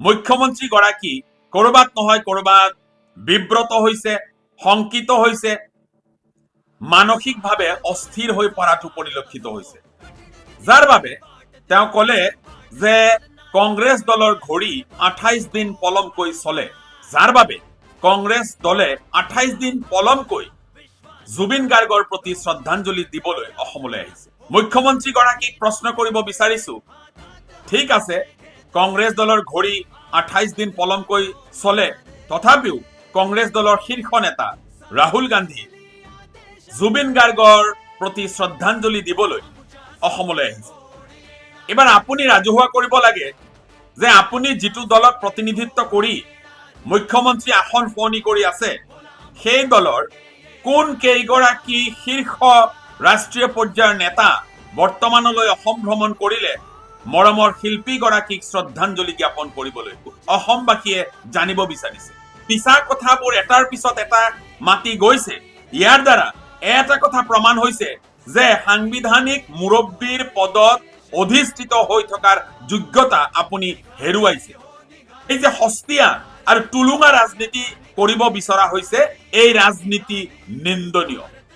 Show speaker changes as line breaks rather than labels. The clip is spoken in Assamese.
মুখ্যমন্ত্ৰী গৰাকী কৰবাত নহয় কৰবাত বিব্ৰত হৈছে, শংকিত হৈছে, মানসিকভাৱে অস্থিৰ হৈ পৰাটো পৰিলক্ষিত হৈছে, যাৰ বাবে তেওঁ কলে যে কংগ্ৰেছ দলৰ ঘড়ী 28 দিন পলমকৈ চলে, যাৰ বাবে কংগ্ৰেছ দলে 28 দিন পলমকৈ জুবিন গাৰ্গৰ প্ৰতি শ্ৰদ্ধাঞ্জলি দিবলৈ অসমলৈ আহিছে। মুখ্যমন্ত্ৰী গৰাকীক প্ৰশ্ন কৰিব বিচাৰিছো, ঠিক আছে কংগ্ৰেছ দলৰ ঘড়ী 28 দিন পলমকৈ চলে, তথাপিও কংগ্ৰেছ দলৰ শীৰ্ষ নেতা ৰাহুল গান্ধী জুবিন গাৰ্গৰ প্ৰতি শ্ৰদ্ধাঞ্জলি দিবলৈ অসমলৈ আহিছে। এবাৰ আপুনি ৰাজহুৱা কৰিব লাগে যে আপুনি যিটো দলক প্ৰতিনিধিত্ব কৰি মুখ্যমন্ত্ৰী আসন শুৱনি কৰি আছে, সেই দলৰ কোন কেইগৰাকী শীৰ্ষ ৰাষ্ট্ৰীয় পৰ্যায়ৰ নেতা বৰ্তমানলৈ অসম ভ্ৰমণ কৰিলে মৰমৰ শিল্পীগৰাকীক শ্ৰদ্ধাঞ্জলি জ্ঞাপন কৰিবলৈ অসমবাসীয়ে জানিব বিচাৰিছে। পিছা কথাবোৰ এটাৰ পিছত এটা মাতি গৈছে। ইয়াৰ দ্বাৰা এটা কথা প্ৰমাণ হৈছে যে সাংবিধানিক মুৰব্বীৰ পদত অধিষ্ঠিত হৈ থকাৰ যোগ্যতা আপুনি হেৰুৱাইছে। এই যে হস্তিয়া আৰু টুলুঙা ৰাজনীতি কৰিব বিচৰা হৈছে, এই ৰাজনীতি নিন্দনীয়।